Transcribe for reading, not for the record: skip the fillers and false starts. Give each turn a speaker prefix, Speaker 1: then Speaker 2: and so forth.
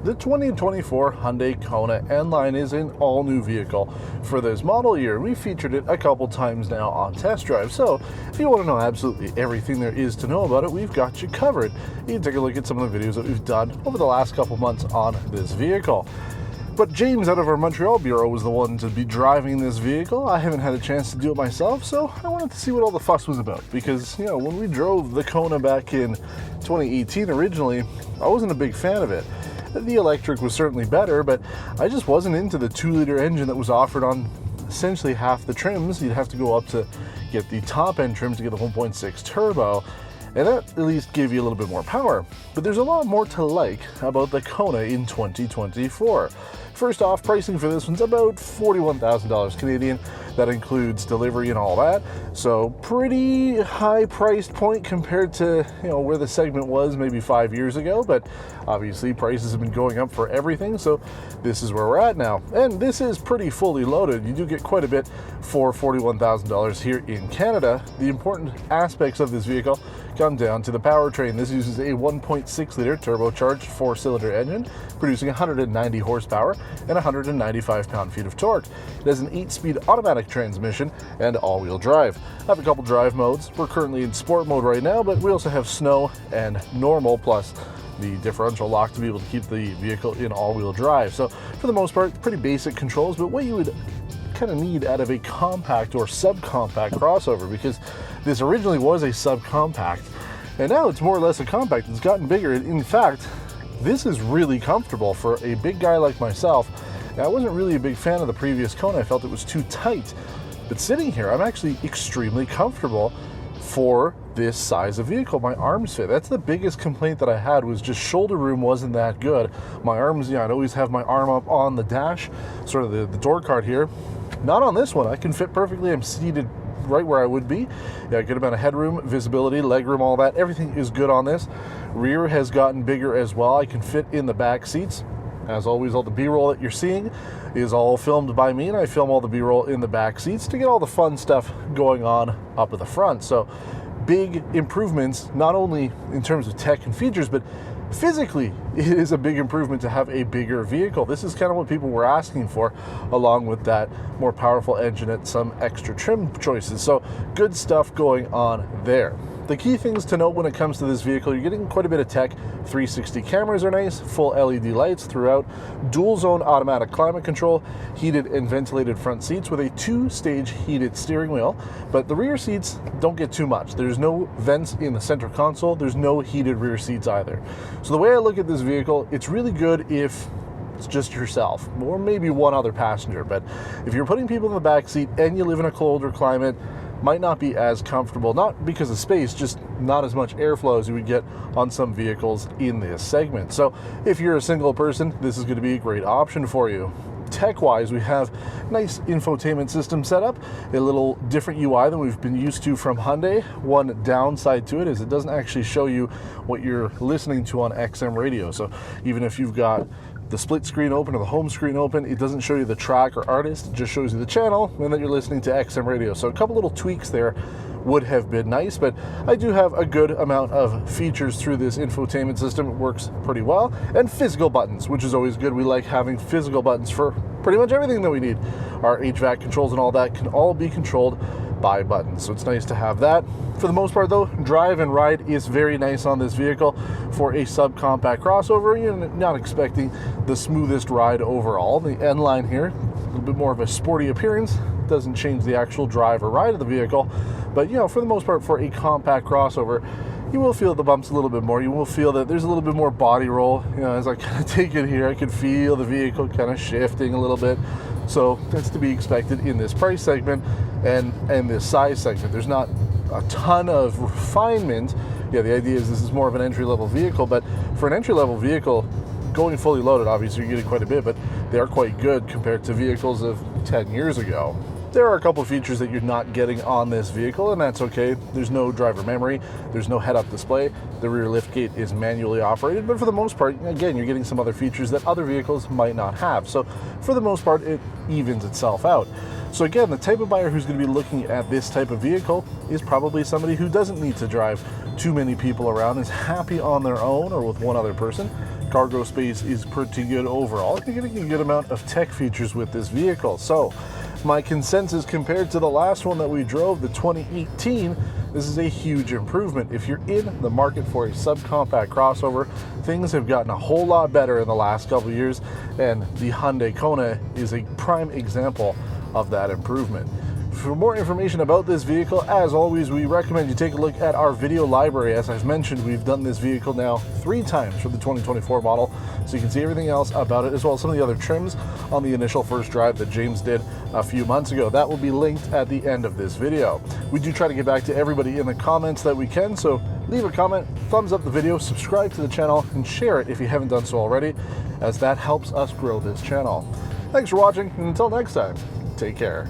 Speaker 1: The 2024 Hyundai Kona N-Line is an all-new vehicle for this model year. We've featured it a couple times now on Test Drive, so if you want to know absolutely everything there is to know about it, we've got you covered. You can take a look at some of the videos that we've done over the last couple months on this vehicle. But James out of our Montreal bureau was the one to be driving this vehicle. I haven't had a chance to do it myself, so I wanted to see what all the fuss was about. Because, you know, when we drove the Kona back in 2018 originally, I wasn't a big fan of it. The electric was certainly better, but I just wasn't into the 2-liter engine that was offered on essentially half the trims. You'd have to go up to get the top end trim to get the 1.6 turbo, and that at least gave you a little bit more power. But there's a lot more to like about the Kona in 2024. First off, pricing for this one's about $41,000 Canadian. That includes delivery and all that. So pretty high price point compared to, you know, where the segment was maybe 5 years ago, but obviously prices have been going up for everything, so this is where we're at now. And this is pretty fully loaded. You do get quite a bit for $41,000 here in Canada. The important aspects of this vehicle come down to the powertrain. This uses a 1.6 liter turbocharged 4-cylinder engine, producing 190 horsepower and 195 pound-feet of torque. It has an 8-speed automatic transmission and all-wheel drive. I have a couple drive modes. We're currently in sport mode right now, but we also have snow and normal, plus the differential lock to be able to keep the vehicle in all-wheel drive. So for the most part, pretty basic controls, but what you would kind of need out of a compact or subcompact crossover, because this originally was a subcompact and now it's more or less a compact. It's gotten bigger. In fact, this is really comfortable for a big guy like myself. I wasn't really a big fan of the previous Kona. I felt it was too tight, but sitting here I'm actually extremely comfortable for this size of vehicle. My arms fit. That's the biggest complaint that I had, was just shoulder room wasn't that good. My arms, you know, I'd always have my arm up on the dash, sort of the door card here. Not on this one. I can fit perfectly. I'm seated right where I would be. Yeah, good amount of headroom, visibility, legroom, all that. Everything is good on this. Rear has gotten bigger as well. I can fit in the back seats. As always, all the B-roll that you're seeing is all filmed by me, and I film all the B-roll in the back seats to get all the fun stuff going on up at the front. So big improvements, not only in terms of tech and features, but physically, it is a big improvement to have a bigger vehicle. This is kind of what people were asking for, along with that more powerful engine and some extra trim choices. So good stuff going on there. The key things to note when it comes to this vehicle, you're getting quite a bit of tech. 360 cameras are nice, full LED lights throughout, dual zone automatic climate control, heated and ventilated front seats with a 2-stage heated steering wheel, but the rear seats don't get too much. There's no vents in the center console, there's no heated rear seats either. So the way I look at this vehicle, it's really good if it's just yourself, or maybe one other passenger, but if you're putting people in the back seat and you live in a colder climate, might not be as comfortable, not because of space, just not as much airflow as you would get on some vehicles in this segment. So if you're a single person, this is going to be a great option for you. Tech-wise, we have nice infotainment system set up, a little different UI than we've been used to from Hyundai. One downside to it is it doesn't actually show you what you're listening to on XM radio. So even if you've got the split screen open or the home screen open, it doesn't show you the track or artist, it just shows you the channel and that you're listening to XM radio. So a couple little tweaks there would have been nice, but I do have a good amount of features through this infotainment system. It works pretty well. And physical buttons, which is always good. We like having physical buttons for pretty much everything that we need. Our HVAC controls and all that can all be controlled by buttons, so it's nice to have that. For the most part though, drive and ride is very nice on this vehicle. For a subcompact crossover, you're not expecting the smoothest ride overall. The N-Line here, a little bit more of a sporty appearance, doesn't change the actual drive or ride of the vehicle, but you know, for the most part, for a compact crossover, you will feel the bumps a little bit more. You will feel that there's a little bit more body roll. You know, as I kind of take it here, I can feel the vehicle kind of shifting a little bit. So that's to be expected in this price segment and this size segment. There's not a ton of refinement. Yeah, the idea is this is more of an entry-level vehicle, but for an entry-level vehicle, going fully loaded, obviously you're getting quite a bit, but they are quite good compared to vehicles of 10 years ago. There are a couple of features that you're not getting on this vehicle, and that's okay. There's no driver memory, there's no head-up display, the rear liftgate is manually operated, but for the most part, again, you're getting some other features that other vehicles might not have. So for the most part, it evens itself out. So again, the type of buyer who's going to be looking at this type of vehicle is probably somebody who doesn't need to drive too many people around, is happy on their own or with one other person, cargo space is pretty good overall. You're getting a good amount of tech features with this vehicle. So my consensus compared to the last one that we drove, the 2018, this is a huge improvement. If you're in the market for a subcompact crossover, things have gotten a whole lot better in the last couple of years, and the Hyundai Kona is a prime example of that improvement. For more information about this vehicle, as always, we recommend you take a look at our video library. As I've mentioned, we've done this vehicle now 3 times for the 2024 model, so you can see everything else about it, as well as some of the other trims on the initial first drive that James did a few months ago. That will be linked at the end of this video. We do try to get back to everybody in the comments that we can, so leave a comment, thumbs up the video, subscribe to the channel, and share it if you haven't done so already, as that helps us grow this channel. Thanks for watching, and until next time, take care.